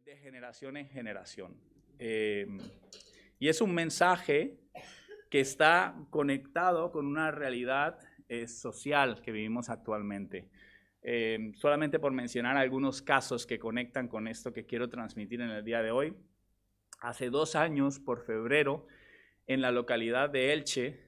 de generación en generación. Y es un mensaje que está conectado con una realidad social que vivimos actualmente. Solamente por mencionar algunos casos que conectan con esto que quiero transmitir en el día de hoy. Hace 2 años, por febrero, en la localidad de Elche,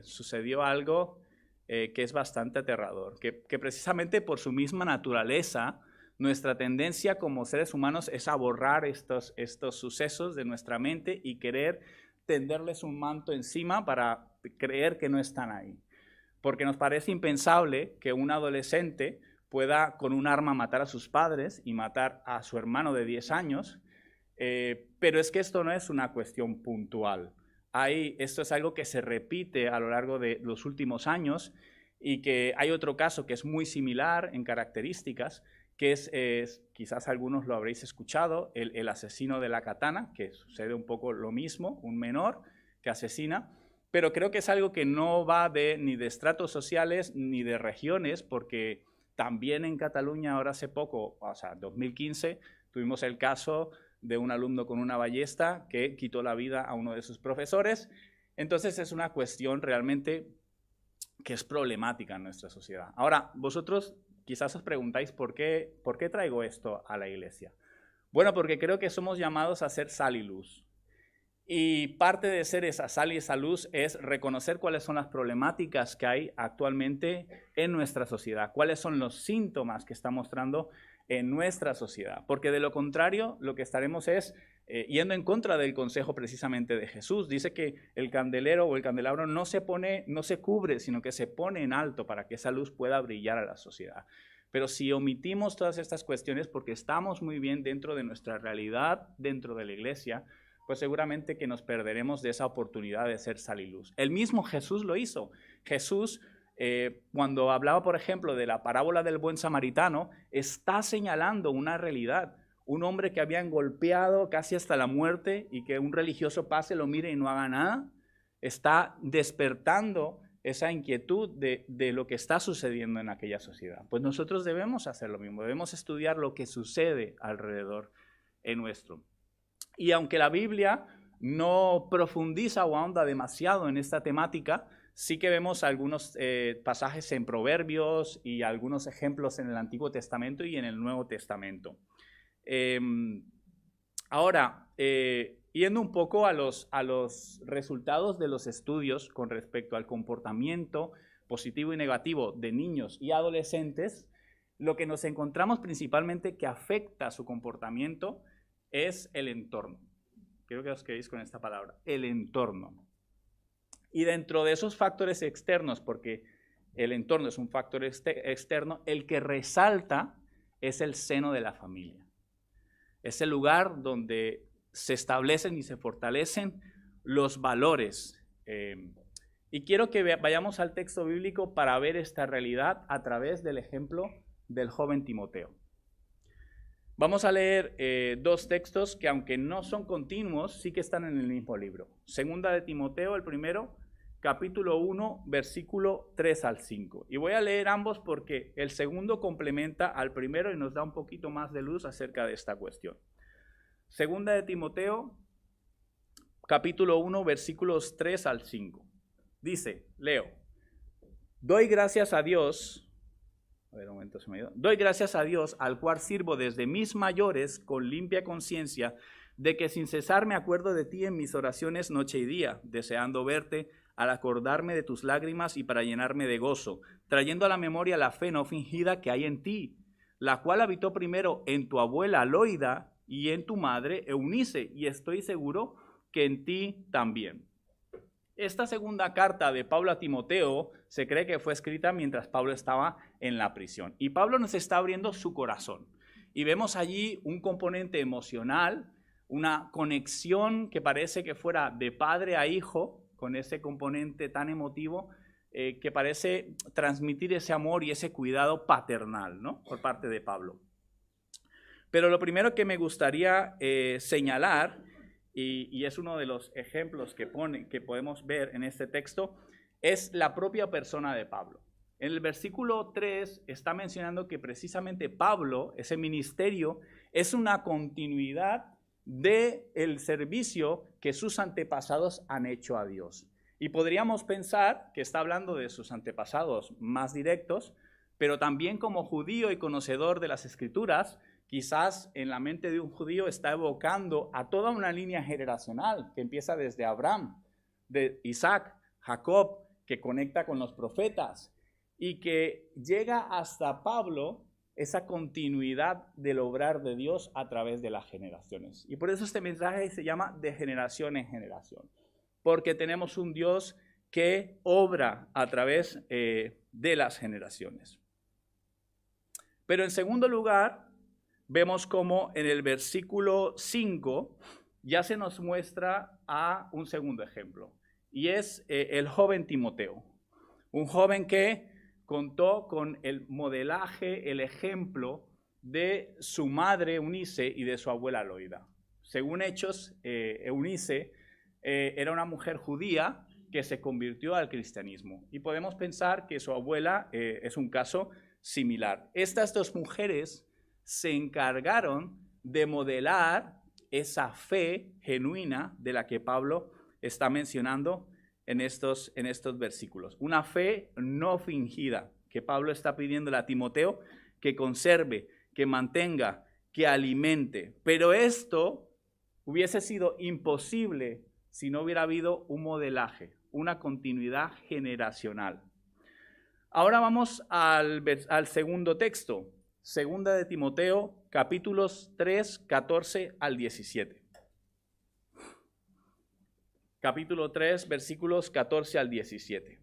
sucedió algo que es bastante aterrador, que precisamente por su misma naturaleza, nuestra tendencia como seres humanos es a borrar estos sucesos de nuestra mente y querer tenderles un manto encima para creer que no están ahí. Porque nos parece impensable que un adolescente pueda con un arma matar a sus padres y matar a su hermano de 10 años, pero es que esto no es una cuestión puntual. Esto es algo que se repite a lo largo de los últimos años y que hay otro caso que es muy similar en características, que es quizás algunos lo habréis escuchado, el asesino de la katana, que sucede un poco lo mismo, un menor que asesina, pero creo que es algo que no va ni de estratos sociales ni de regiones, porque también en Cataluña ahora hace poco, o sea, 2015, tuvimos el caso de un alumno con una ballesta que quitó la vida a uno de sus profesores. Entonces es una cuestión realmente que es problemática en nuestra sociedad. Ahora, vosotros quizás os preguntáis ¿por qué traigo esto a la iglesia? Bueno, porque creo que somos llamados a ser sal y luz. Y parte de ser esa sal y esa luz es reconocer cuáles son las problemáticas que hay actualmente en nuestra sociedad, cuáles son los síntomas que está mostrando en nuestra sociedad, porque de lo contrario lo que estaremos es yendo en contra del consejo precisamente de Jesús. Dice que el candelero o el candelabro no se cubre, sino que se pone en alto para que esa luz pueda brillar a la sociedad. Pero si omitimos todas estas cuestiones porque estamos muy bien dentro de nuestra realidad, dentro de la iglesia, pues seguramente que nos perderemos de esa oportunidad de ser sal y luz. El mismo Jesús lo hizo. Jesús, cuando hablaba, por ejemplo, de la parábola del buen samaritano, está señalando una realidad. Un hombre que habían golpeado casi hasta la muerte y que un religioso pase, lo mire y no haga nada, está despertando esa inquietud de lo que está sucediendo en aquella sociedad. Pues nosotros debemos hacer lo mismo, debemos estudiar lo que sucede alrededor en nuestro. Y aunque la Biblia no profundiza o ahonda demasiado en esta temática, sí que vemos algunos pasajes en Proverbios y algunos ejemplos en el Antiguo Testamento y en el Nuevo Testamento. Ahora, yendo un poco a los resultados de los estudios con respecto al comportamiento positivo y negativo de niños y adolescentes, lo que nos encontramos principalmente que afecta su comportamiento es el entorno. Quiero que os quedéis con esta palabra, el entorno. Y dentro de esos factores externos, porque el entorno es un factor externo, el que resalta es el seno de la familia. Es el lugar donde se establecen y se fortalecen los valores. Y quiero que vayamos al texto bíblico para ver esta realidad a través del ejemplo del joven Timoteo. Vamos a leer 2 textos que, aunque no son continuos, sí que están en el mismo libro. Segunda de Timoteo, el primero, capítulo 1, versículo 3 al 5. Y voy a leer ambos porque el segundo complementa al primero y nos da un poquito más de luz acerca de esta cuestión. Segunda de Timoteo, capítulo 1, versículos 3 al 5. Dice, leo, doy gracias a Dios... Doy gracias a Dios, al cual sirvo desde mis mayores con limpia conciencia, de que sin cesar me acuerdo de ti en mis oraciones noche y día, deseando verte al acordarme de tus lágrimas y para llenarme de gozo, trayendo a la memoria la fe no fingida que hay en ti, la cual habitó primero en tu abuela Loida y en tu madre Eunice, y estoy seguro que en ti también. Esta segunda carta de Pablo a Timoteo se cree que fue escrita mientras Pablo estaba en la prisión. Y Pablo nos está abriendo su corazón. Y vemos allí un componente emocional, una conexión que parece que fuera de padre a hijo, con ese componente tan emotivo, que parece transmitir ese amor y ese cuidado paternal, ¿no?, por parte de Pablo. Pero lo primero que me gustaría señalar, y es uno de los ejemplos que podemos ver en este texto, es la propia persona de Pablo. En el versículo 3 está mencionando que precisamente Pablo, ese ministerio Es una continuidad del servicio que sus antepasados han hecho a Dios. Y podríamos pensar que está hablando de sus antepasados más directos, pero también como judío y conocedor de las Escrituras, quizás en la mente de un judío está evocando a toda una línea generacional que empieza desde Abraham, de Isaac, Jacob, que conecta con los profetas y que llega hasta Pablo, esa continuidad del obrar de Dios a través de las generaciones. Y por eso este mensaje se llama de generación en generación, porque tenemos un Dios que obra a través de las generaciones. Pero en segundo lugar, vemos como en el versículo 5 ya se nos muestra a un segundo ejemplo, y es el joven Timoteo, un joven que contó con el modelaje, el ejemplo de su madre Eunice y de su abuela Loida. Según Hechos, Eunice era una mujer judía que se convirtió al cristianismo, y podemos pensar que su abuela es un caso similar. Estas dos mujeres se encargaron de modelar esa fe genuina de la que Pablo está mencionando en estos versículos. Una fe no fingida que Pablo está pidiéndole a Timoteo que conserve, que mantenga, que alimente. Pero esto hubiese sido imposible si no hubiera habido un modelaje, una continuidad generacional. Ahora vamos al segundo texto, segunda de Timoteo, capítulos 3, 14 al 17. Capítulo 3, versículos 14 al 17.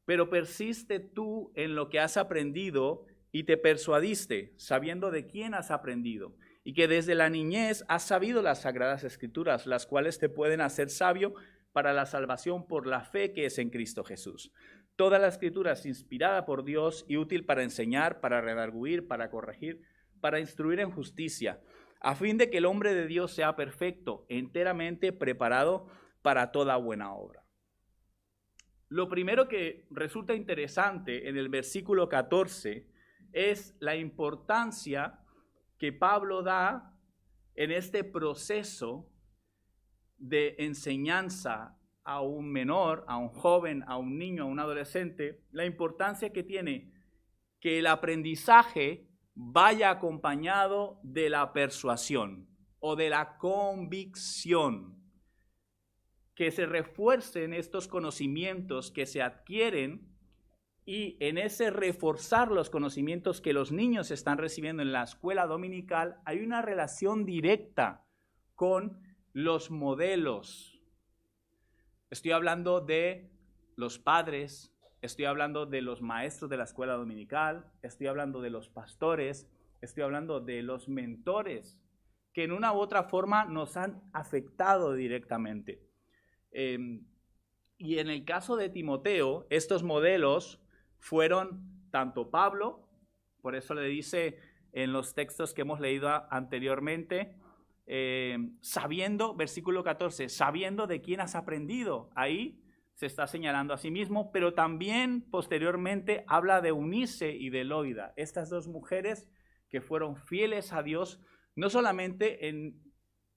Pero persiste tú en lo que has aprendido y te persuadiste, sabiendo de quién has aprendido, y que desde la niñez has sabido las sagradas escrituras, las cuales te pueden hacer sabio para la salvación por la fe que es en Cristo Jesús. Toda la escritura es inspirada por Dios y útil para enseñar, para redarguir, para corregir, para instruir en justicia, a fin de que el hombre de Dios sea perfecto, enteramente preparado para toda buena obra. Lo primero que resulta interesante en el versículo 14 es la importancia que Pablo da en este proceso de enseñanza a un menor, a un joven, a un niño, a un adolescente, la importancia que tiene que el aprendizaje vaya acompañado de la persuasión o de la convicción, que se refuercen estos conocimientos que se adquieren y en ese reforzar los conocimientos que los niños están recibiendo en la escuela dominical, hay una relación directa con los modelos. Estoy hablando de los padres, estoy hablando de los maestros de la escuela dominical, estoy hablando de los pastores, estoy hablando de los mentores que en una u otra forma nos han afectado directamente. Y en el caso de Timoteo, estos modelos fueron tanto Pablo, por eso le dice en los textos que hemos leído anteriormente, sabiendo, versículo 14, sabiendo de quién has aprendido. Ahí se está señalando a sí mismo, pero también posteriormente habla de Eunice y de Loida, estas dos mujeres que fueron fieles a Dios, no solamente en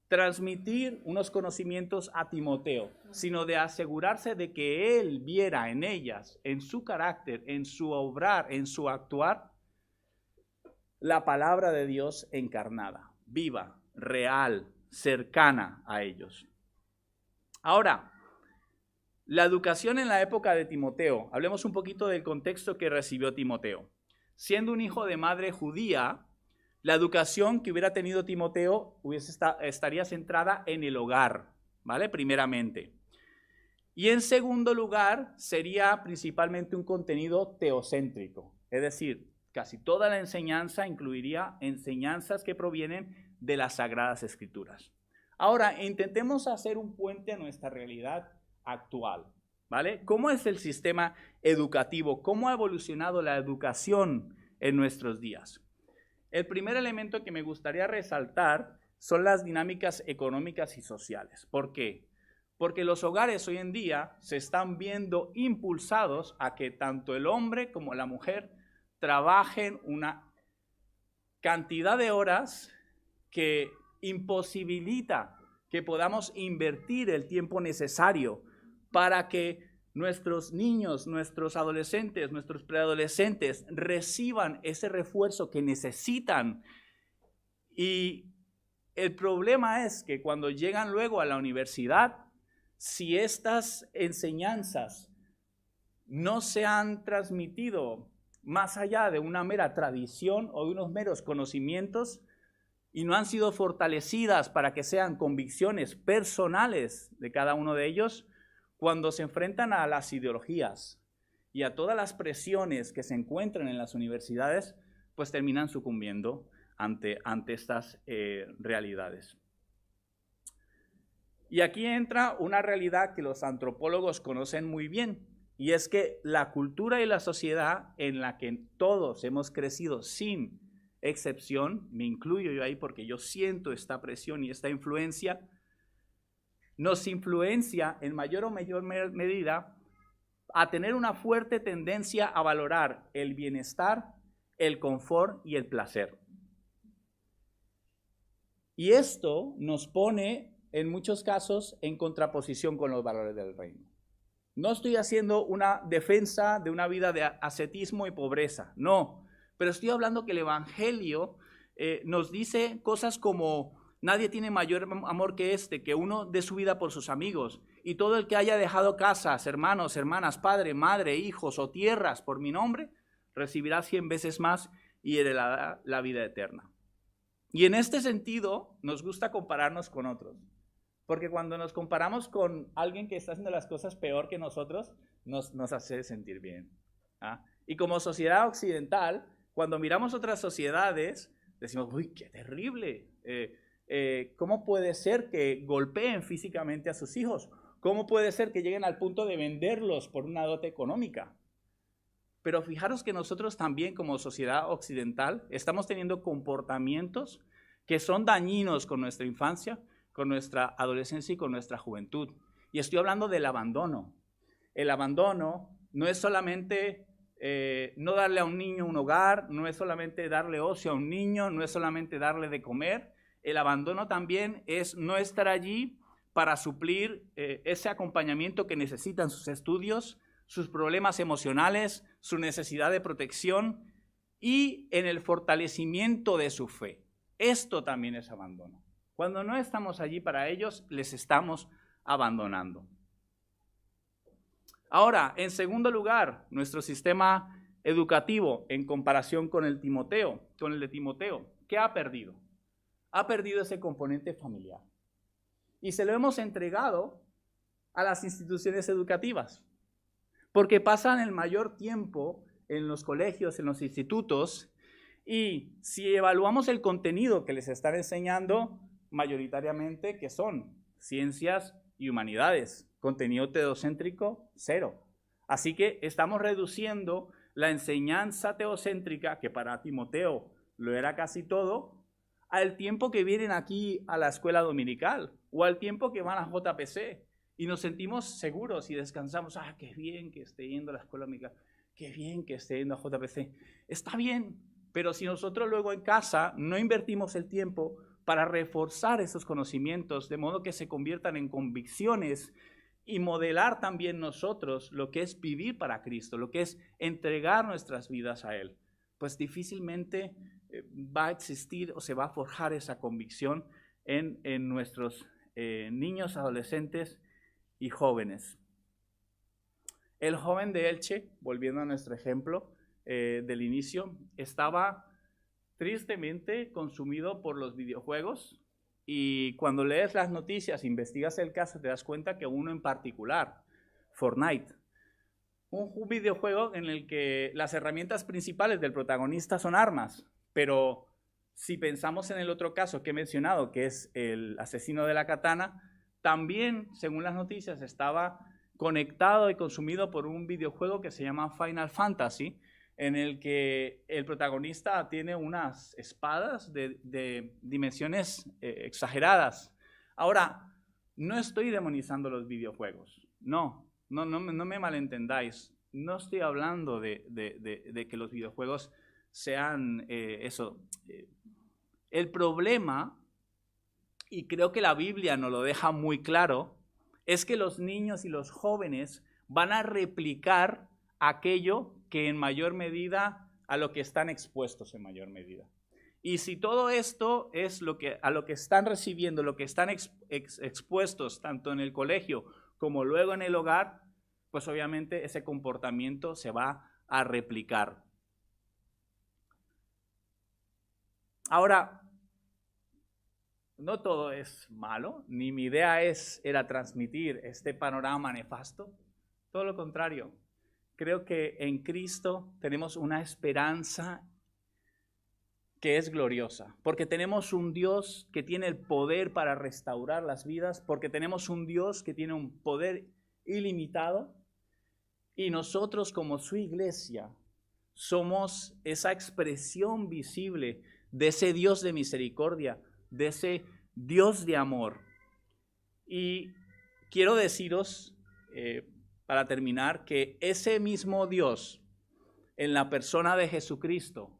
transmitir unos conocimientos a Timoteo, sino de asegurarse de que él viera en ellas, en su carácter, en su obrar, en su actuar, la palabra de Dios encarnada, viva, real, cercana a ellos. Ahora, la educación en la época de Timoteo, hablemos un poquito del contexto que recibió Timoteo. Siendo un hijo de madre judía, la educación que hubiera tenido Timoteo estaría centrada en el hogar, ¿vale? Primeramente. Y en segundo lugar, sería principalmente un contenido teocéntrico. Es decir, casi toda la enseñanza incluiría enseñanzas que provienen de las Sagradas Escrituras. Ahora, intentemos hacer un puente a nuestra realidad actual, ¿vale? ¿Cómo es el sistema educativo? ¿Cómo ha evolucionado la educación en nuestros días? El primer elemento que me gustaría resaltar son las dinámicas económicas y sociales. ¿Por qué? Porque los hogares hoy en día se están viendo impulsados a que tanto el hombre como la mujer trabajen una cantidad de horas que imposibilita que podamos invertir el tiempo necesario para que nuestros niños, nuestros adolescentes, nuestros preadolescentes reciban ese refuerzo que necesitan. Y el problema es que cuando llegan luego a la universidad, si estas enseñanzas no se han transmitido más allá de una mera tradición o de unos meros conocimientos y no han sido fortalecidas para que sean convicciones personales de cada uno de ellos, cuando se enfrentan a las ideologías y a todas las presiones que se encuentran en las universidades, pues terminan sucumbiendo ante estas realidades. Y aquí entra una realidad que los antropólogos conocen muy bien, y es que la cultura y la sociedad en la que todos hemos crecido sin excepción, me incluyo yo ahí porque yo siento esta presión y esta influencia, nos influencia en mayor o mayor medida a tener una fuerte tendencia a valorar el bienestar, el confort y el placer. Y esto nos pone en muchos casos en contraposición con los valores del reino. No estoy haciendo una defensa de una vida de ascetismo y pobreza, no, pero estoy hablando que el Evangelio nos dice cosas como: nadie tiene mayor amor que este, que uno dé su vida por sus amigos, y todo el que haya dejado casas, hermanos, hermanas, padre, madre, hijos o tierras por mi nombre, recibirá 100 veces más y heredará la vida eterna. Y en este sentido nos gusta compararnos con otros. Porque cuando nos comparamos con alguien que está haciendo las cosas peor que nosotros, nos hace sentir bien. ¿Ah? Y como sociedad occidental, cuando miramos otras sociedades, decimos: uy, qué terrible. ¿Cómo puede ser que golpeen físicamente a sus hijos? ¿Cómo puede ser que lleguen al punto de venderlos por una dote económica? Pero fijaros que nosotros también, como sociedad occidental, estamos teniendo comportamientos que son dañinos con nuestra infancia, con nuestra adolescencia y con nuestra juventud. Y estoy hablando del abandono. El abandono no es solamente no darle a un niño un hogar, no es solamente darle ocio a un niño, no es solamente darle de comer. El abandono también es no estar allí para suplir ese acompañamiento que necesitan sus estudios, sus problemas emocionales, su necesidad de protección y en el fortalecimiento de su fe. Esto también es abandono. Cuando no estamos allí para ellos, les estamos abandonando. Ahora, en segundo lugar, nuestro sistema educativo en comparación con el de Timoteo, ¿qué ha perdido? Ha perdido ese componente familiar. Y se lo hemos entregado a las instituciones educativas, porque pasan el mayor tiempo en los colegios, en los institutos, y si evaluamos el contenido que les están enseñando, mayoritariamente, que son ciencias y humanidades, contenido teocéntrico, 0. Así que estamos reduciendo la enseñanza teocéntrica, que para Timoteo lo era casi todo, al tiempo que vienen aquí a la escuela dominical o al tiempo que van a JPC y nos sentimos seguros y descansamos. Ah, qué bien que esté yendo a la escuela dominical, qué bien que esté yendo a JPC. Está bien, pero si nosotros luego en casa no invertimos el tiempo para reforzar esos conocimientos de modo que se conviertan en convicciones y modelar también nosotros lo que es vivir para Cristo, lo que es entregar nuestras vidas a Él, pues difícilmente va a existir o se va a forjar esa convicción en nuestros niños, adolescentes y jóvenes. El joven de Elche, volviendo a nuestro ejemplo del inicio, estaba tristemente consumido por los videojuegos, y cuando lees las noticias, investigas el caso, te das cuenta que uno en particular, Fortnite, un videojuego en el que las herramientas principales del protagonista son armas, pero si pensamos en el otro caso que he mencionado, que es el asesino de la katana, también, según las noticias, estaba conectado y consumido por un videojuego que se llama Final Fantasy, en el que el protagonista tiene unas espadas de dimensiones exageradas. Ahora, no estoy demonizando los videojuegos, no me malentendáis. No estoy hablando de que los videojuegos sean eso. El problema y creo que la Biblia nos lo deja muy claro, es que los niños y los jóvenes van a replicar aquello que en mayor medida, a lo que están expuestos en mayor medida. Y si todo esto es a lo que están recibiendo, lo que están expuestos tanto en el colegio como luego en el hogar, pues obviamente ese comportamiento se va a replicar. Ahora, no todo es malo, ni mi idea era transmitir este panorama nefasto. Todo lo contrario, creo que en Cristo tenemos una esperanza que es gloriosa, porque tenemos un Dios que tiene el poder para restaurar las vidas, porque tenemos un Dios que tiene un poder ilimitado, y nosotros como su iglesia somos esa expresión visible de ese Dios de misericordia, de ese Dios de amor. Y quiero deciros, para terminar, que ese mismo Dios, en la persona de Jesucristo,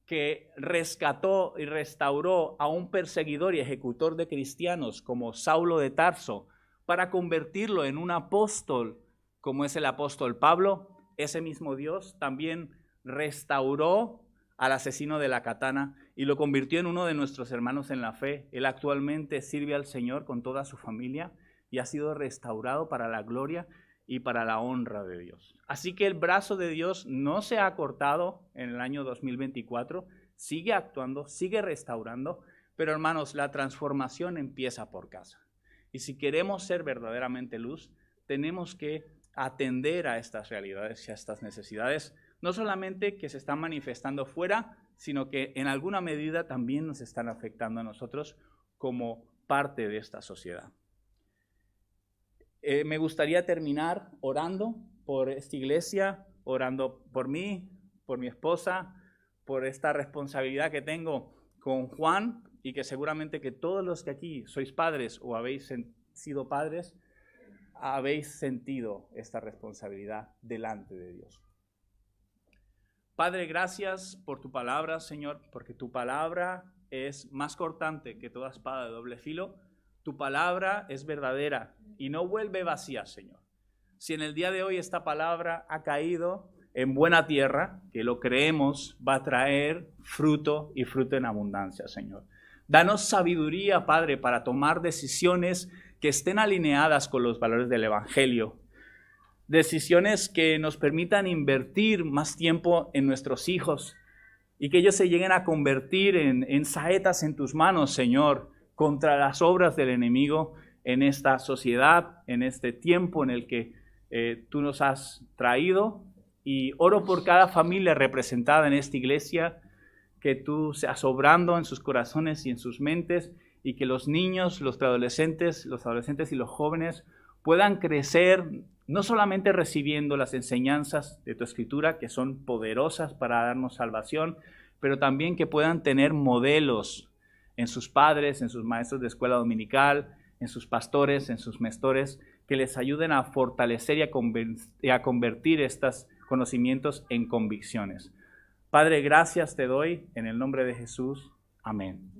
que rescató y restauró a un perseguidor y ejecutor de cristianos como Saulo de Tarso, para convertirlo en un apóstol como es el apóstol Pablo, ese mismo Dios también restauró al asesino de la katana y lo convirtió en uno de nuestros hermanos en la fe. Él actualmente sirve al Señor con toda su familia y ha sido restaurado para la gloria y para la honra de Dios. Así que el brazo de Dios no se ha cortado en el año 2024, sigue actuando, sigue restaurando, pero hermanos, la transformación empieza por casa. Y si queremos ser verdaderamente luz, tenemos que atender a estas realidades y a estas necesidades, no solamente que se están manifestando fuera, sino que en alguna medida también nos están afectando a nosotros como parte de esta sociedad. Me gustaría terminar orando por esta iglesia, orando por mí, por mi esposa, por esta responsabilidad que tengo con Juan y que seguramente que todos los que aquí sois padres o habéis sido padres, habéis sentido esta responsabilidad delante de Dios. Padre, gracias por tu palabra, Señor, porque tu palabra es más cortante que toda espada de doble filo. Tu palabra es verdadera y no vuelve vacía, Señor. Si en el día de hoy esta palabra ha caído en buena tierra, que lo creemos, va a traer fruto y fruto en abundancia, Señor. Danos sabiduría, Padre, para tomar decisiones que estén alineadas con los valores del Evangelio. Decisiones que nos permitan invertir más tiempo en nuestros hijos y que ellos se lleguen a convertir en saetas en tus manos, Señor, contra las obras del enemigo en esta sociedad, en este tiempo en el que tú nos has traído. Y oro por cada familia representada en esta iglesia, que tú seas obrando en sus corazones y en sus mentes, y que los niños, los adolescentes y los jóvenes puedan crecer no solamente recibiendo las enseñanzas de tu Escritura, que son poderosas para darnos salvación, pero también que puedan tener modelos en sus padres, en sus maestros de escuela dominical, en sus pastores, en sus mentores, que les ayuden a fortalecer y a convertir estos conocimientos en convicciones. Padre, gracias te doy en el nombre de Jesús. Amén.